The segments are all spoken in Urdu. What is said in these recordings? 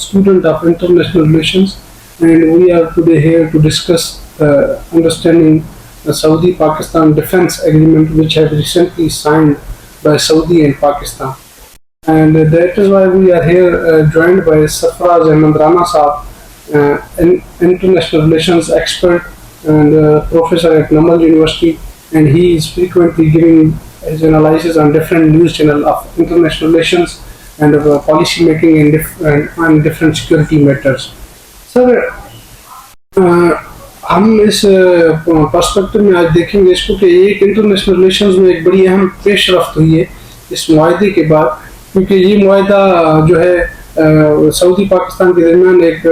student of international relations, and we are today here to discuss understanding the Saudi-Pakistan Defense Agreement, which have recently signed by Saudi and Pakistan. And that is why we are here joined by Sarfaraz Ahmed Rana Saab, an international relations expert and professor at Namal University, and he is frequently giving his analysis on different news channels of international relations and policy making and different security matters. Sir, ہم اس پرسپیکٹو میں آج دیکھیں گے اس کو کہ ایک انٹرنیشنل ریلیشنز میں ایک بڑی اہم پیش رفت ہوئی ہے اس معاہدے کے بعد، کیونکہ یہ معاہدہ جو ہے سعودی پاکستان کے درمیان ایک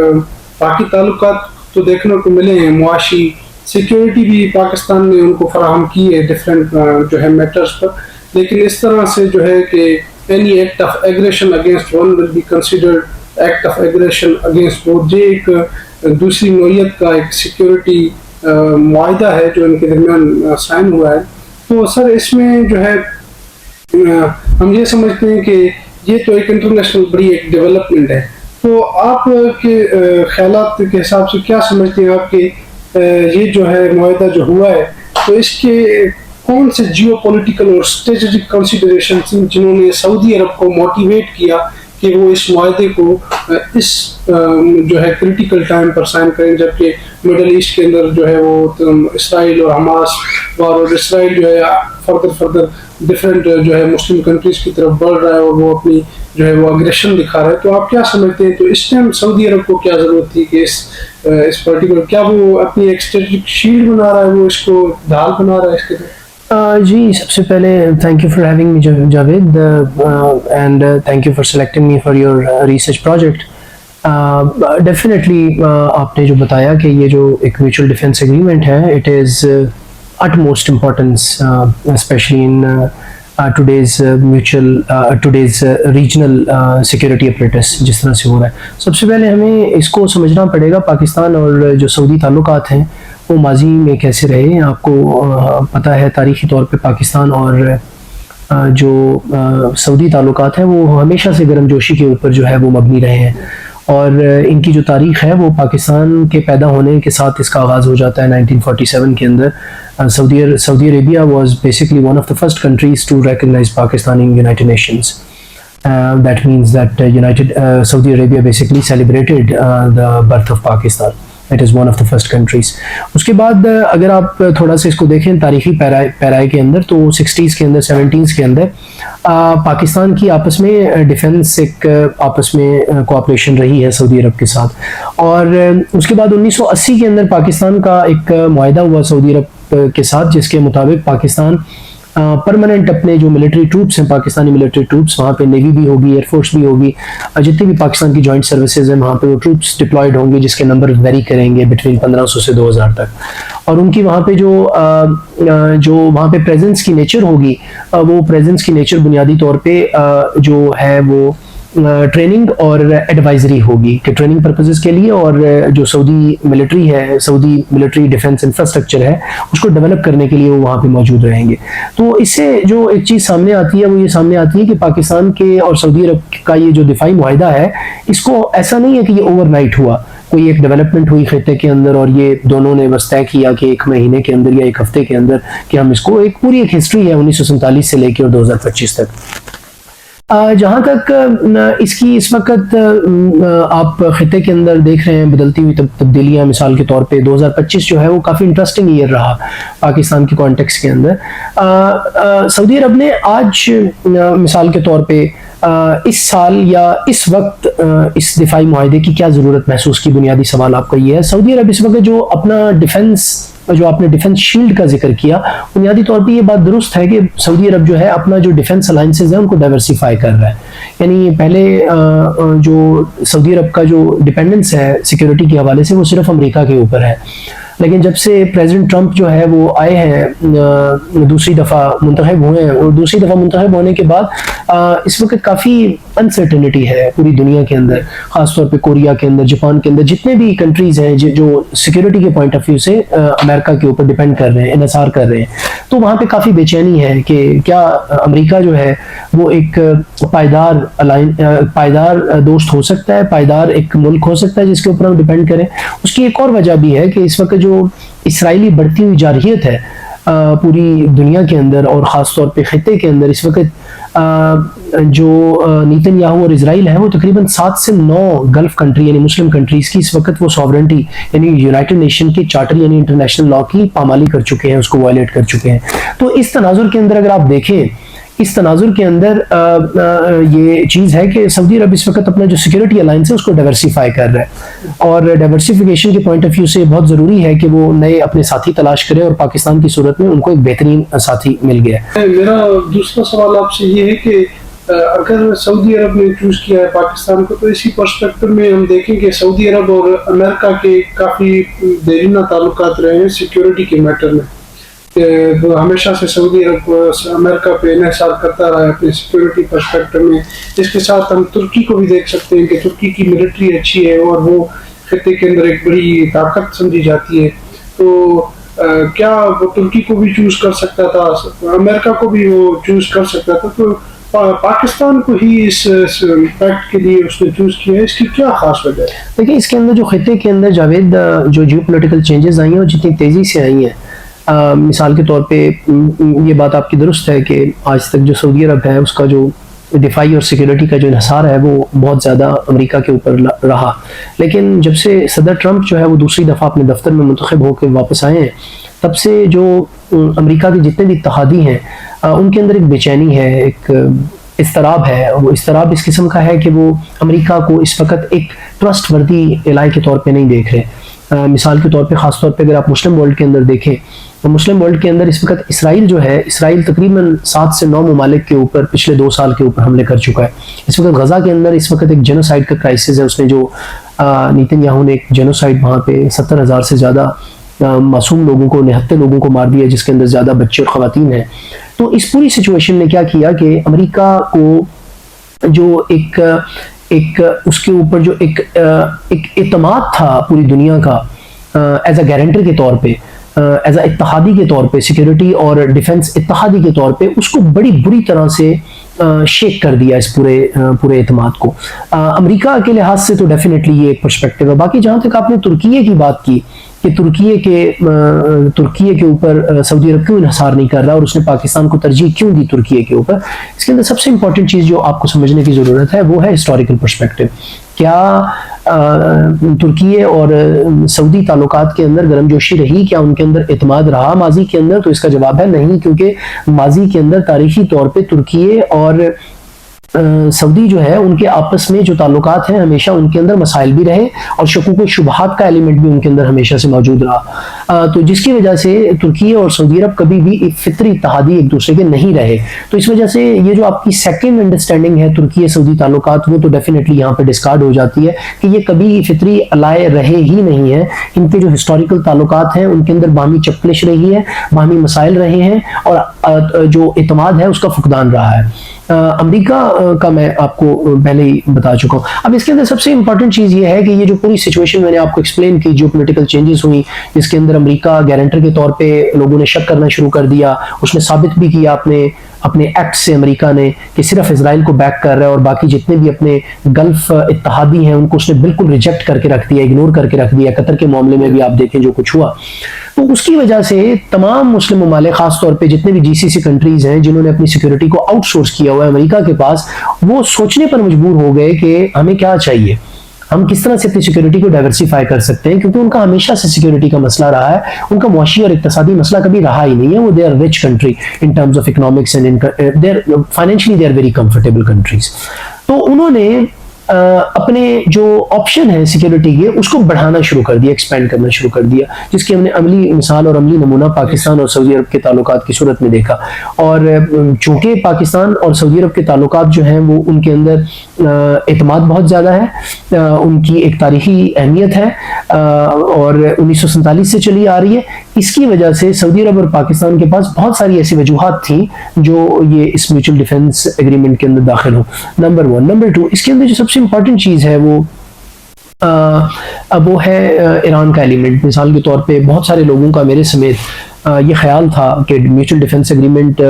باقی تعلقات تو دیکھنے کو ملے ہیں، معاشی سیکیورٹی بھی پاکستان نے ان کو فراہم کی ہے ڈفرینٹ جو ہے میٹرز پر، لیکن اس طرح سے جو ہے کہ any act of aggression against one will be considered act of aggression against both. یہ ایک دوسری نوعیت کا ایک سیکیورٹی معاہدہ ہے جو ان کے درمیان سائن ہوا ہے. تو سر اس میں جو ہے ہم یہ سمجھتے ہیں کہ یہ تو ایک انٹرنیشنل بڑی ایک ڈیولپمنٹ ہے. تو آپ کے خیالات کے حساب سے کیا سمجھتے ہیں آپ کہ یہ جو ہے معاہدہ جو ہوا ہے تو اس کے کون سے جیو پولیٹیکل اور اسٹریٹجک کنسیڈریشن جنہوں نے سعودی عرب کو موٹیویٹ کیا کہ وہ اس معاہدے کو اس جو ہے کریٹیکل ٹائم پر سائن کریں، جبکہ مڈل ایسٹ کے اندر جو ہے وہ اسرائیل اور حماس اور اسرائیل جو ہے فردر ڈفرینٹ جو ہے مسلم کنٹریز کی طرف بڑھ رہا ہے اور وہ اپنی جو ہے وہ اگریشن دکھا رہا ہے. تو آپ کیا سمجھتے ہیں تو اس ٹائم سعودی عرب کو کیا ضرورت تھی کہ اس پرٹیکولر کیا وہ اپنی ایک اسٹریٹجک شیلڈ بنا رہا ہے، وہ اس کو ڈھال بنا رہا ہے اس کے لیے؟ جی سب سے پہلے thank you for having me Javed and thank you for selecting me for your research project. Definitely آپ نے جو بتایا کہ یہ جو ایک میوچل ڈیفینس ایگریمنٹ ہے it is it most importance especially in today's regional security apparatus جس طرح سے ہو رہا ہے. سب سے پہلے ہمیں اس کو سمجھنا پڑے گا پاکستان اور جو سعودی تعلقات ہیں وہ ماضی میں کیسے رہے. آپ کو پتہ ہے تاریخی طور پہ پاکستان اور جو سعودی تعلقات ہیں وہ ہمیشہ سے گرم جوشی کے اوپر جو ہے وہ مبنی رہے ہیں، اور ان کی جو تاریخ ہے وہ پاکستان کے پیدا ہونے کے ساتھ اس کا آغاز ہو جاتا ہے 1947 کے اندر. Saudi Arabia was basically one of the first countries to recognise Pakistan in United Nations. That means that Saudi Arabia basically celebrated the birth of Pakistan. It is one of the first countries. اس کے بعد اگر آپ تھوڑا سا اس کو دیکھیں تاریخی پیرائے کے اندر تو 60s کے اندر 70s کے اندر پاکستان کی آپس میں ڈیفنس ایک آپس میں کوآپریشن رہی ہے سعودی عرب کے ساتھ. اور اس کے بعد 1980 کے اندر پاکستان کا ایک معاہدہ ہوا سعودی عرب کے ساتھ جس کے مطابق پاکستان پرماننٹ اپنے جو ملٹری ٹروپس ہیں پاکستانی ملٹری ٹروپس وہاں پہ نیوی بھی ہوگی، ایئر فورس بھی ہوگی، جتنے بھی پاکستان کی جوائنٹ سروسز ہیں وہاں پہ وہ ٹروپس ڈپلائڈ ہوں گے جس کے نمبر ویری کریں گے بٹوین 1500 سے 2000 تک. اور ان کی وہاں پہ جو وہاں پہ پریزنس کی نیچر ہوگی وہ پریزنس کی نیچر بنیادی طور پہ جو ہے وہ ٹریننگ اور ایڈوائزری ہوگی کہ ٹریننگ پرپزز کے لیے، اور جو سعودی ملٹری ہے سعودی ملٹری ڈیفنس انفراسٹرکچر ہے اس کو ڈیولپ کرنے کے لیے وہ وہاں پہ موجود رہیں گے. تو اس سے جو ایک چیز سامنے آتی ہے وہ یہ سامنے آتی ہے کہ پاکستان کے اور سعودی عرب کا یہ جو دفاعی معاہدہ ہے اس کو ایسا نہیں ہے کہ یہ اوور نائٹ ہوا، کوئی ایک ڈیولپمنٹ ہوئی خطے کے اندر اور یہ دونوں نے بس طے کیا کہ ایک مہینے کے اندر یا ایک ہفتے کے اندر کہ ہم اس کو ایک پوری ایک ہسٹری ہے 1947 سے لے کے اور 2025 تک. جہاں تک اس کی اس وقت آپ خطے کے اندر دیکھ رہے ہیں بدلتی ہوئی تبدیلیاں، مثال کے طور پہ 2025 جو ہے وہ کافی انٹرسٹنگ ایئر رہا پاکستان کے کانٹیکس کے اندر. سعودی عرب نے آج مثال کے طور پہ اس سال یا اس وقت اس دفاعی معاہدے کی کیا ضرورت محسوس کی؟ بنیادی سوال آپ کا یہ ہے. سعودی عرب اس وقت جو اپنا جو آپ نے ڈیفنس شیلڈ کا ذکر کیا بنیادی طور پہ یہ بات درست ہے کہ سعودی عرب جو ہے اپنا جو ڈیفنس الائنسز ہیں ان کو ڈائیورسیفائی کر رہا ہے. یعنی پہلے جو سعودی عرب کا جو ڈیپینڈنس ہے سیکیورٹی کے حوالے سے وہ صرف امریکہ کے اوپر ہے. لیکن جب سے پریزیڈنٹ ٹرمپ جو ہے وہ آئے ہیں دوسری دفعہ منتخب ہوئے ہیں، اور دوسری دفعہ منتخب ہونے کے بعد اس وقت کافی انسرٹنٹی ہے پوری دنیا کے اندر، خاص طور پہ کوریا کے اندر، جاپان کے اندر، جتنے بھی کنٹریز ہیں جو سیکیورٹی کے پوائنٹ آف ویو سے امریکہ کے اوپر ڈیپینڈ کر رہے ہیں، انحصار کر رہے ہیں، تو وہاں پہ کافی بے چینی ہے کہ کیا امریکہ جو ہے وہ ایک پائیدار دوست ہو سکتا ہے، پائیدار ایک ملک ہو سکتا ہے جس کے اوپر ہم ڈیپینڈ کریں۔ اس کی ایک اور وجہ بھی ہے کہ اس وقت جو اسرائیلی بڑھتی ہوئی جارحیت ہے پوری دنیا کے اندر اور خاص طور پہ خطے کے اندر، اس وقت جو نیتن یاہو اور اسرائیل ہے وہ تقریباً 7 سے 9 گلف کنٹری یعنی مسلم کنٹریز کی اس وقت وہ سوورنٹی یعنی یونائٹڈ نیشن کے چارٹر یعنی انٹرنیشنل لاء کی پامالی کر چکے ہیں، اس کو وائلیٹ کر چکے ہیں۔ تو اس تناظر کے اندر اگر آپ دیکھیں، اس تناظر کے اندر یہ چیز ہے کہ سعودی عرب اس وقت اپنا جو سیکیورٹی الائنس ہے اس کو ڈائیورسیفائی کر رہا ہے، اور ڈائیورسیفیکیشن کے پوائنٹ آف ویو سے بہت ضروری ہے کہ وہ نئے اپنے ساتھی تلاش کرے، اور پاکستان کی صورت میں ان کو ایک بہترین ساتھی مل گیا ہے۔ میرا دوسرا سوال آپ سے یہ ہے کہ اگر سعودی عرب نے چوز کیا ہے پاکستان کو، تو اسی پرسپیکٹو میں ہم دیکھیں کہ سعودی عرب اور امریکہ کے کافی دیرینہ تعلقات رہے ہیں سیکیورٹی کے میٹر میں، ہمیشہ سے سعودی عرب امریکہ پہ انحصار کرتا رہا ہے اپنے سیکیورٹی پرسپیکٹو میں۔ اس کے ساتھ ہم ترکی کو بھی دیکھ سکتے ہیں کہ ترکی کی ملٹری اچھی ہے اور وہ خطے کے اندر ایک بڑی طاقت سمجھی جاتی ہے، تو کیا وہ ترکی کو بھی چوز کر سکتا تھا، امریکہ کو بھی وہ چوز کر سکتا تھا، تو پاکستان کو ہی اس فیکٹ کے لیے اس نے چوز کیا ہے، اس کی کیا خاص وجہ ہے؟ دیکھیں اس کے اندر جو خطے کے اندر جاوید جو جیو پولیٹیکل چینجز آئی ہیں اور جتنی تیزی سے آئی ہیں، مثال کے طور پہ یہ بات آپ کی درست ہے کہ آج تک جو سعودی عرب ہے اس کا جو دفاعی اور سیکیورٹی کا جو انحصار ہے وہ بہت زیادہ امریکہ کے اوپر رہا، لیکن جب سے صدر ٹرمپ جو ہے وہ دوسری دفعہ اپنے دفتر میں منتخب ہو کے واپس آئے ہیں، تب سے جو امریکہ کے جتنے بھی اتحادی ہیں ان کے اندر ایک بے چینی ہے، ایک اضطراب ہے۔ وہ اضطراب اس قسم کا ہے کہ وہ امریکہ کو اس وقت ایک ٹرسٹ وردی الائے کے طور پہ نہیں دیکھ رہے۔ مثال کے طور پہ خاص طور پہ اگر آپ مسلم ورلڈ کے اندر دیکھیں تو مسلم ورلڈ کے اندر اس وقت اسرائیل جو ہے، اسرائیل تقریباً 7 سے 9 ممالک کے اوپر پچھلے 2 سال کے اوپر حملے کر چکا ہے۔ اس وقت غزہ کے اندر اس وقت ایک جینوسائیڈ کا کرائسس ہے، اس نے جو نیتن یاہو نے ایک جینوسائیڈ وہاں پہ 70,000 سے زیادہ معصوم لوگوں کو، نہتے لوگوں کو مار دیا، جس کے اندر زیادہ بچے اور خواتین ہیں۔ تو اس پوری سچویشن نے کیا کیا کہ امریکہ کو جو ایک اس کے اوپر جو ایک اعتماد تھا پوری دنیا کا ایز اے گارنٹر کے طور پہ، ایز اے اتحادی کے طور پہ، سیکیورٹی اور ڈیفنس اتحادی کے طور پہ، اس کو بڑی بری طرح سے شیک کر دیا اس پورے اعتماد کو۔ امریکہ کے لحاظ سے تو ڈیفینیٹلی یہ ایک پرسپیکٹیو ہے۔ باقی جہاں تک آپ نے ترکیے کی بات کی کہ ترکیے کے اوپر سعودی عرب کیوں انحصار نہیں کر رہا اور اس نے پاکستان کو ترجیح کیوں دی ترکیے کے اوپر، اس کے اندر سب سے امپورٹنٹ چیز جو آپ کو سمجھنے کی ضرورت ہے وہ ہے ہسٹوریکل پرسپیکٹیو۔ کیا ترکیے اور سعودی تعلقات کے اندر گرم جوشی رہی؟ کیا ان کے اندر اعتماد رہا ماضی کے اندر؟ تو اس کا جواب ہے نہیں، کیونکہ ماضی کے اندر تاریخی طور پہ ترکیے اور سعودی جو ہے ان کے آپس میں جو تعلقات ہیں ہمیشہ ان کے اندر مسائل بھی رہے اور شکوک و شبہات کا ایلیمنٹ بھی ان کے اندر ہمیشہ سے موجود رہا، تو جس کی وجہ سے ترکیے اور سعودی عرب کبھی بھی ایک فطری اتحادی ایک دوسرے کے نہیں رہے۔ تو اس وجہ سے یہ جو آپ کی سیکنڈ انڈرسٹینڈنگ ہے ترکیے سعودی تعلقات، وہ تو ڈیفینیٹلی یہاں پہ ڈسکارڈ ہو جاتی ہے کہ یہ کبھی فطری الائے رہے ہی نہیں ہیں۔ ان کے جو ہسٹوریکل تعلقات ہیں ان کے اندر باہمی چپلش رہی ہے، باہمی مسائل رہے ہیں، اور جو اعتماد ہے اس کا فقدان رہا ہے۔ امریکہ کا میں آپ کو پہلے ہی بتا چکا ہوں۔ اب اس کے اندر سب سے امپورٹنٹ چیز یہ ہے کہ یہ جو پوری سچویشن میں نے آپ کو ایکسپلین کی، جو پولیٹیکل چینجز ہوئی جس کے اندر امریکہ گارنٹر کے طور پہ لوگوں نے شک کرنا شروع کر دیا، اس نے ثابت بھی کیا اپنے ایکٹ سے امریکہ نے کہ صرف اسرائیل کو بیک کر رہا ہے اور باقی جتنے بھی اپنے گلف اتحادی ہیں ان کو اس نے بالکل ریجیکٹ کر کے رکھ دیا، اگنور کر کے رکھ دیا۔ قطر کے معاملے میں بھی آپ دیکھیں جو کچھ ہوا، تو اس کی وجہ سے تمام مسلم ممالک خاص طور پہ جتنے بھی جی سی سی کنٹریز ہیں جنہوں نے اپنی سیکیورٹی کو آؤٹ سورس کیا ہوا ہے امریکہ کے پاس، وہ سوچنے پر مجبور ہو گئے کہ ہمیں کیا چاہیے، ہم کس طرح سے اپنی سیکیورٹی کو ڈائیورسیفائی کر سکتے ہیں، کیونکہ ان کا ہمیشہ سے سیکیورٹی کا مسئلہ رہا ہے، ان کا معاشی اور اقتصادی مسئلہ کبھی رہا ہی نہیں ہے۔ وہ they are rich country in terms of economics and financially they are very comfortable countries. تو انہوں نے اپنے جو آپشن ہے سیکیورٹی کے اس کو بڑھانا شروع کر دیا, ایکسپینڈ کرنا شروع کر دیا, جس کی ہم نے عملی مثال اور عملی نمونہ پاکستان اور سعودی عرب کے تعلقات کی صورت میں دیکھا. اور چونکہ پاکستان اور سعودی عرب کے تعلقات جو ہیں وہ ان کے اندر اعتماد بہت زیادہ ہے, ان کی ایک تاریخی اہمیت ہے اور 1947 سے چلی آ رہی ہے. اس کی وجہ سے سعودی عرب اور پاکستان کے پاس بہت ساری ایسی وجوہات تھیں جو یہ اس میوچل ڈیفنس ایگریمنٹ کے اندر داخل ہوں. نمبر 1. نمبر 2, اس کے اندر جو سب سے امپورٹنٹ چیز ہے وہ ہے ایران کا ایلیمنٹ. مثال کے طور پہ بہت سارے لوگوں کا میرے سمیت یہ خیال تھا کہ میوچل ڈیفنس ایگریمنٹ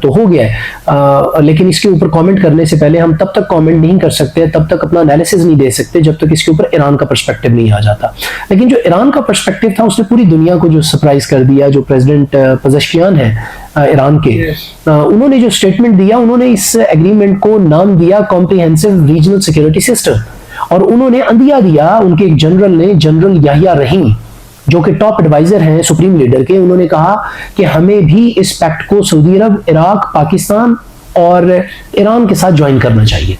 تو ہو گیا ہے, لیکن اس کے اوپر کامنٹ کرنے سے پہلے ہم تب تک کامنٹ نہیں کر سکتے, تب تک اپنا انالیسز نہیں دے سکتے جب تک اس کے اوپر ایران کا پرسپیکٹو نہیں آ جاتا. لیکن جو ایران کا پرسپیکٹو تھا اس نے پوری دنیا کو جو سرپرائز کر دیا. جو پریزیڈنٹ پزشکیان ہیں ایران کے, انہوں نے جو اسٹیٹمنٹ دیا, انہوں نے اس ایگریمنٹ کو نام دیا کمپریہنسو ریجنل سیکورٹی سسٹم, اور انہوں نے عندیہ دیا ان کے ایک جنرل نے, جنرل یحییٰ رحیم, جو کہ ٹاپ ایڈوائزر ہیں سپریم لیڈر کے. انہوں نے کہا کہ ہمیں بھی اس پیکٹ کو سعودی عرب, عراق, پاکستان اور ایران کے ساتھ جوائن کرنا چاہیے.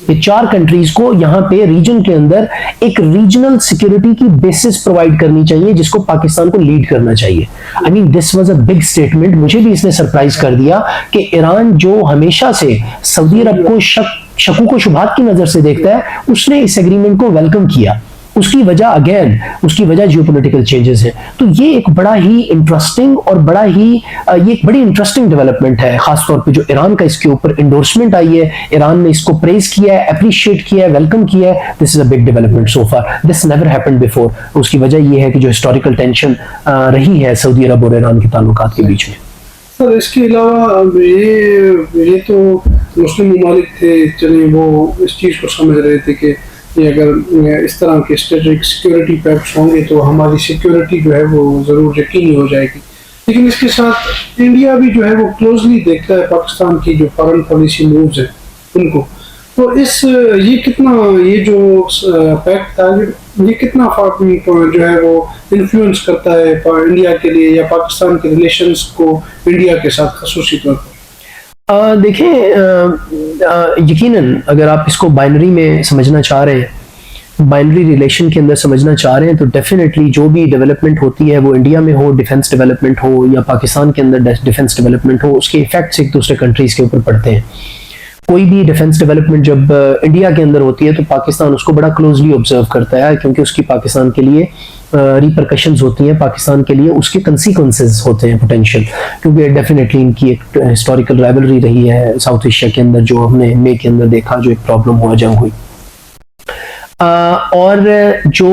یہ 4 کنٹریز کو یہاں پہ ریجن کے اندر ایک ریجنل سیکیورٹی کی بیسس پرووائڈ کرنی چاہیے جس کو پاکستان کو لیڈ کرنا چاہیے. I mean this was a big statement. مجھے بھی اس نے سرپرائز کر دیا کہ ایران جو ہمیشہ سے سعودی عرب کو شکوک و شبہات کی نظر سے دیکھتا ہے, اس نے اس ایگریمنٹ کو ویلکم کیا. اس کی وجہ جیو پولیٹیکل چینجز ہیں. تو یہ ایک بڑا ہی انٹرسٹنگ اور یہ ایک بڑی انٹرسٹنگ ڈیولپمنٹ ہے, خاص طور پہ جو ایران کا اس کے اوپر انڈورسمنٹ آئی ہے. ایران نے اس کو پریز کیا ہے, اپریشیٹ کیا ہے, ویلکم کیا ہے. This is a big development so far, this never happened before. اس کی وجہ یہ ہے کہ جو ہسٹوریکل ٹینشن رہی ہے سعودی عرب اور ایران کے تعلقات کے بیچ میں. سر اس کے علاوہ یہ تو مسلم ممالک تھے, چلیں وہ اس چیز کو سمجھ رہے تھے کہ اگر اس طرح کے اسٹریٹجک سیکیورٹی پیکٹس ہوں گے تو ہماری سیکیورٹی جو ہے وہ ضرور یقینی ہو جائے گی. لیکن اس کے ساتھ انڈیا بھی جو ہے وہ کلوزلی دیکھتا ہے پاکستان کی جو فارن پالیسی مووز ہیں ان کو. تو یہ جو پیکٹ تھا یہ کتنا جو ہے وہ انفلوئنس کرتا ہے انڈیا کے لیے یا پاکستان کے ریلیشنز کو انڈیا کے ساتھ خصوصی طور پر؟ دیکھیں, یقیناً اگر آپ اس کو بائنری میں سمجھنا چاہ رہے ہیں, بائنری ریلیشن کے اندر سمجھنا چاہ رہے ہیں, تو ڈیفینیٹلی جو بھی ڈیولپمنٹ ہوتی ہے وہ انڈیا میں ہو, ڈیفنس ڈیولپمنٹ ہو یا پاکستان کے اندر ڈیفنس ڈیولپمنٹ ہو, اس کے ایفیکٹس ایک دوسرے کنٹریز کے اوپر پڑتے ہیں. کوئی بھی ڈیفنس ڈیولپمنٹ جب انڈیا کے اندر ہوتی ہے تو پاکستان اس کو بڑا کلوزلی آبزرو کرتا ہے, کیونکہ اس کی پاکستان کے لیے ریپرکشنز ہوتی ہیں, پاکستان کے لیے اس کے کنسیکوینسز ہوتے ہیں پوٹینشیل, کیونکہ ڈیفینیٹلی ان کی ایک ہسٹوریکل رائولری رہی ہے ساؤتھ ایشیا کے اندر, جو ہم نے مئی کے اندر دیکھا, جو ایک پرابلم ہوا, جنگ ہوئی. اور جو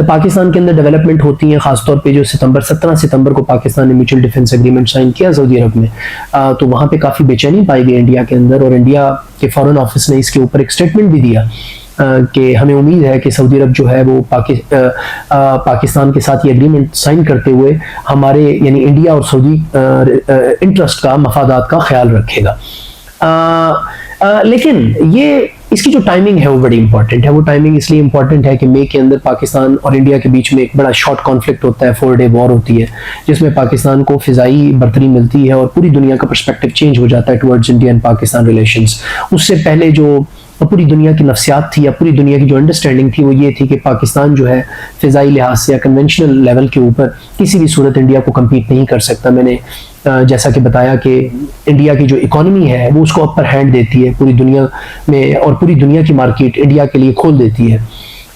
پاکستان کے اندر ڈیولپمنٹ ہوتی ہیں, خاص طور پہ جو 17 ستمبر کو پاکستان نے میوچل ڈیفنس ایگریمنٹ سائن کیا سعودی عرب میں, تو وہاں پہ کافی بے چینی پائی گئی انڈیا کے اندر, اور انڈیا کے فارن آفس نے اس کے اوپر ایک اسٹیٹمنٹ بھی دیا کہ ہمیں امید ہے کہ سعودی عرب جو ہے وہ پاکستان کے ساتھ یہ ایگریمنٹ سائن کرتے ہوئے ہمارے یعنی انڈیا اور سعودی انٹرسٹ کا, مفادات کا خیال رکھے گا. لیکن یہ اس کی جو ٹائمنگ ہے وہ بڑی امپورٹنٹ ہے. وہ ٹائمنگ اس لیے امپورٹنٹ ہے کہ مئی کے اندر پاکستان اور انڈیا کے بیچ میں ایک بڑا شارٹ کانفلکٹ ہوتا ہے, 4 ڈے وار ہوتی ہے, جس میں پاکستان کو فضائی برتری ملتی ہے اور پوری دنیا کا پرسپیکٹو چینج ہو جاتا ہے towards India and Pakistan relations. اس سے پہلے جو پوری دنیا کی نفسیات تھی یا پوری دنیا کی جو انڈرسٹینڈنگ تھی وہ یہ تھی کہ پاکستان جو ہے فضائی لحاظ سے یا کنونشنل لیول کے اوپر کسی بھی صورت انڈیا کو کمپیٹ نہیں کر سکتا. میں نے جیسا کہ بتایا کہ انڈیا کی جو اکانومی ہے وہ اس کو اپر ہینڈ دیتی ہے پوری دنیا میں, اور پوری دنیا کی مارکیٹ انڈیا کے لیے کھول دیتی ہے.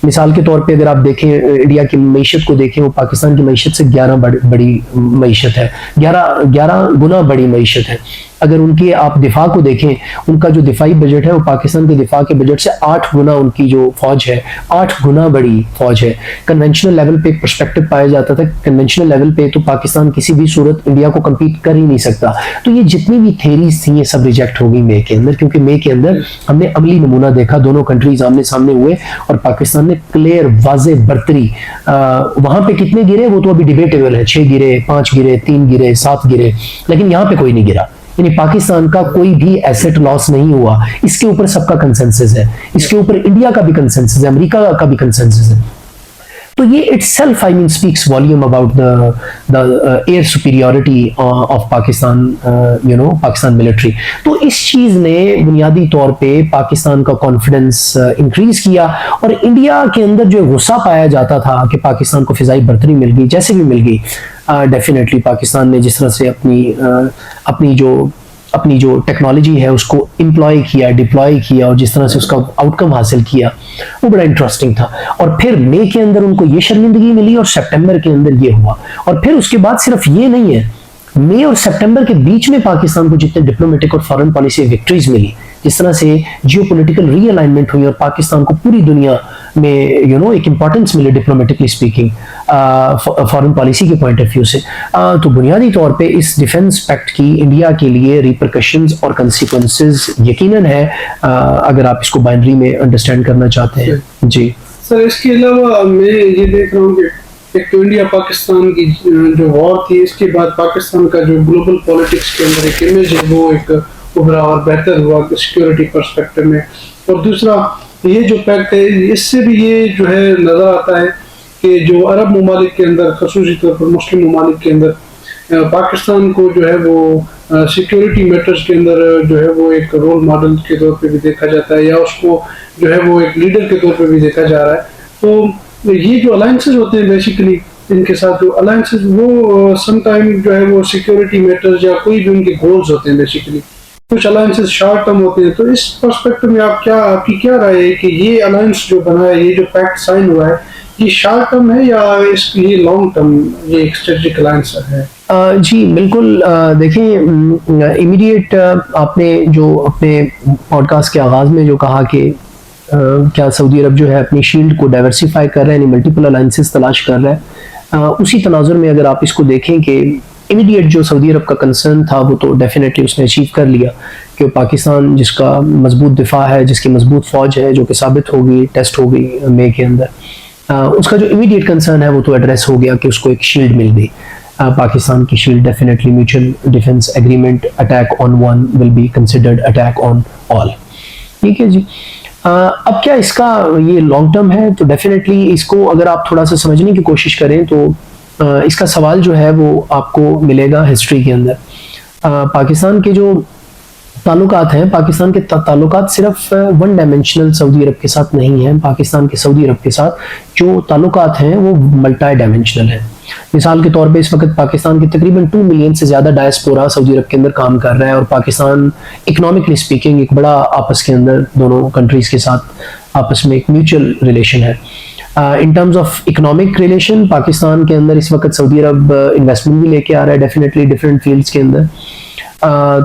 مثال کے طور پہ اگر آپ دیکھیں انڈیا کی معیشت کو دیکھیں, وہ پاکستان کی معیشت سے 11 بڑی معیشت ہے, 11 گنا بڑی معیشت ہے. اگر ان کی آپ دفاع کو دیکھیں, ان کا جو دفاعی بجٹ ہے وہ پاکستان کے دفاع کے بجٹ سے 8 گنا ان کی جو فوج ہے 8 گنا بڑی فوج ہے. کنونشنل لیول پہ ایک پرسپیکٹو پایا جاتا تھا, کنونشنل لیول پہ تو پاکستان کسی بھی صورت انڈیا کو کمپیٹ کر ہی نہیں سکتا. تو یہ جتنی بھی تھیریز تھیں یہ سب ریجیکٹ ہو گئی مئی کے اندر, کیونکہ مئی کے اندر ہم نے عملی نمونہ دیکھا, دونوں کنٹریز آمنے سامنے ہوئے اور پاکستان نے کلیئر واضح برتری. وہاں پہ کتنے گرے وہ تو ابھی ڈیبیٹیبل ہے, 6 گرے, 5 گرے, 3 گرے, 7 گرے, لیکن یہاں پہ کوئی نہیں گرا. یعنی پاکستان کا کوئی بھی ایسٹ لاس نہیں ہوا. اس کے اوپر سب کا کنسنسس ہے, اس کے اوپر انڈیا کا بھی کنسنسس ہے, امریکہ کا بھی کنسنسس ہے. تو یہ itself I mean speaks volume about the air superiority of Pakistan, Pakistan military. تو اس چیز نے بنیادی طور پہ پاکستان کا کانفیڈنس انکریز کیا، اور انڈیا کے اندر جو غصہ پایا جاتا تھا کہ پاکستان کو فضائی برتری مل گئی، جیسے بھی مل گئی، ڈیفینیٹلی پاکستان نے جس طرح سے اپنی جو ٹیکنالوجی ہے اس کو امپلائی کیا، ڈپلائی کیا، اور جس طرح سے اس کا آؤٹ کم حاصل کیا، وہ بڑا انٹرسٹنگ تھا. اور پھر مئی کے اندر ان کو یہ شرمندگی ملی، اور سپٹمبر کے اندر یہ ہوا. اور پھر اس کے بعد صرف یہ نہیں ہے، مئی اور سپٹمبر کے بیچ میں پاکستان کو جتنے ڈپلومیٹک اور فارن پالیسی وکٹریز ملی، جس طرح سے جیو پولیٹیکل ری الائنمنٹ ہوئی اور پاکستان کو پوری دنیا میں ایک امپورٹنس ملے ڈپلومیٹکلی اسپیکنگ، فارن پالیسی کے پوائنٹ آف ویو سے. تو بنیادی طور پہ اس ڈیفنس پیکٹ کی انڈیا کے لیے ریپرکشنز اور کنسیکوینسز یقیناً ہے، اگر آپ اس کو بائنری میں انڈرسٹینڈ کرنا چاہتے ہیں. جی سر، اس کے علاوہ میں یہ دیکھ رہا ہوں کہ ایک تو انڈیا پاکستان کی جو وار تھی، اس کے بعد پاکستان کا جو گلوبل پالیٹکس کے اندر ایک امیج ہے وہ ایک ابھرا اور بہتر ہوا سیکیورٹی پرسپیکٹو میں. اور دوسرا یہ جو پیکٹ ہے، اس سے بھی یہ جو ہے نظر آتا ہے کہ جو عرب ممالک کے اندر، خصوصی طور پر مسلم ممالک کے اندر، پاکستان کو جو ہے وہ سیکیورٹی میٹرز کے اندر جو ہے وہ ایک رول ماڈل کے طور پہ بھی دیکھا جاتا ہے، یا اس کو جو ہے وہ ایک لیڈر کے طور پہ بھی دیکھا جا رہا ہے. تو یہ جو الائنسز ہوتے ہیں بیسیکلی ان کے ساتھ جو الائنسز، وہ سم ٹائم جو ہے وہ سیکیورٹی میٹرز یا کوئی بھی ان کے گولز ہوتے ہیں بیسیکلی. کچھ الائنسز شارٹ ٹرم ہوتے ہیں. تو اس پرسپیکٹو میں آپ کی کیا رائے ہے کہ یہ الائنس جو بنا ہے، یہ جو پیکٹ سائن ہوا ہے، یہ شارٹ ٹرم ہے یا یہ لانگ ٹرم یہ ایک اسٹریٹجک الائنس ہے؟ جی بالکل. دیکھیں، امیڈیٹ آپ نے جو اپنے پوڈ کاسٹ کے آغاز میں جو کہا کہ کیا سعودی عرب جو ہے اپنی شیلڈ کو ڈائیورسیفائی کر رہے ہیں، یعنی ملٹیپل الائنسز تلاش کر رہا ہے، اسی تناظر میں اگر آپ اس کو دیکھیں کہ امیڈیٹ جو سعودی عرب کا کنسرن تھا وہ تو ڈیفینیٹلی اس نے اچیو کر لیا، کہ پاکستان جس کا مضبوط دفاع ہے، جس کی مضبوط فوج ہے، جو کہ ثابت ہوگی، ٹیسٹ ہوگی مئی کے اندر، اس کا جو امیڈیٹ کنسرن ہے وہ تو ایڈریس ہو گیا کہ اس کو ایک شیلڈ مل گئی. پاکستان کی shield definitely mutual defence agreement, attack on one will be considered attack on all. ٹھیک ہے جی. اب کیا اس کا یہ لانگ ٹرم ہے؟ تو ڈیفینیٹلی اس کو اگر آپ تھوڑا سا سمجھنے کی کوشش کریں تو اس کا سوال جو ہے وہ آپ کو ملے گا ہسٹری کے اندر. پاکستان کے جو تعلقات ہیں، پاکستان کے تعلقات صرف ون ڈائمینشنل سعودی عرب کے ساتھ نہیں ہیں. پاکستان کے سعودی عرب کے ساتھ جو تعلقات ہیں وہ ملٹی ڈائمینشنل ہیں. مثال کے طور پہ اس وقت پاکستان کے تقریباً 2 ملین سے زیادہ ڈائسپورا سعودی عرب کے اندر کام کر رہا ہے، اور پاکستان اکنامکلی اسپیکنگ ایک بڑا آپس کے اندر دونوں کنٹریز کے ساتھ آپس میں ایک میوچل ریلیشن ہے. ان terms of economic relation, Pakistan کے اندر اس وقت سعودی عرب انویسٹمنٹ بھی لے کے آ رہا ہے ڈیفینیٹلی ڈفرینٹ فیلڈس کے اندر.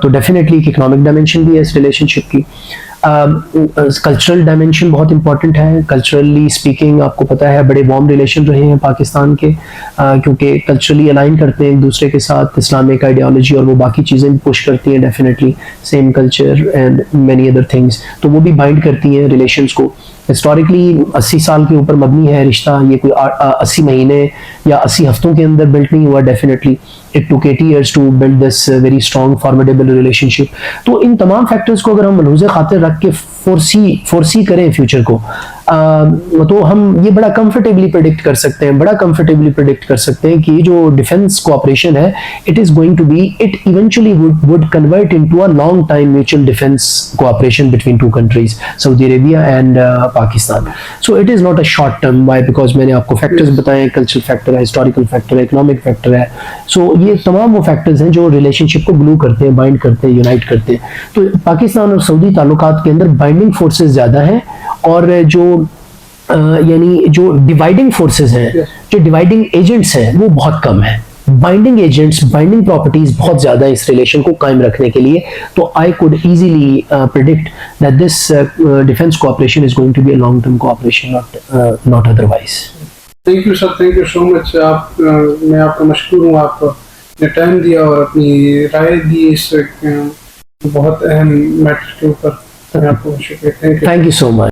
تو ڈیفینیٹلی ایک اکنامک ڈائمینشن بھی ہے اس ریلیشن شپ کی. کلچرل ڈائمینشن بہت امپورٹنٹ ہے. کلچرلی اسپیکنگ آپ کو پتہ ہے بڑے وارم ریلیشن رہے ہیں پاکستان کے، کیونکہ کلچرلی الائن کرتے ہیں ایک دوسرے کے ساتھ، اسلامک آئیڈیالوجی اور وہ باقی چیزیں بھی پش کرتی ہیں definitely, same culture and many other things, تو وہ بھی بائنڈ کرتی ہیں ریلیشنس کو. ہسٹوریکلی 80 سال کے اوپر مبنی ہے رشتہ، یہ کوئی 80 مہینے یا 80 ہفتوں کے اندر بلڈ نہیں ہوا. Definitely it took 80 years to build this very strong formidable relationship. تو ان تمام فیکٹرز کو اگر ہم ملحوظ خاطر رکھ کے فورسی کریں فیوچر کو، تو ہم یہ بڑا کمفرٹیبلی پریڈکٹ کر سکتے ہیں کہ یہ جو ڈیفنس کوآپریشن ہے it is going to be, it eventually would convert into a long time mutual defense cooperation between two countries, Saudi Arabia and Pakistan. So it is not a short term. Why? Because میں نے آپ کو فیکٹرز بتائے ہیں، کلچرل فیکٹر ہے، ہسٹوریکل فیکٹر ہے، اکنامک فیکٹر ہے. سو یہ تمام وہ فیکٹرز ہیں جو ریلیشن شپ کو گلو کرتے ہیں، بائنڈ کرتے ہیں، یونائٹ کرتے ہیں. تو پاکستان اور سعودی تعلقات کے اندر بائنڈنگ فورسز زیادہ ہیں، اور جو ڈیوائڈنگ فورسز ہیں، جو ڈیوائڈنگ ایجنٹس ہیں وہ بہت کم ہیں. بائنڈنگ ایجنٹس، بائنڈنگ پراپرٹیز بہت زیادہ اس ریلیشن کو قائم رکھنے کے لیے. تو I could easily predict that this defence cooperation is going to be a long term cooperation, not otherwise. Thank you sir, thank you so much. میں آپ کا مشکور ہوں، آپ نے ٹائم دیا اور اپنی رائے دی اس بہت اہم میٹر کے اوپر. میں آپ کو شکریہ. Thank you so much.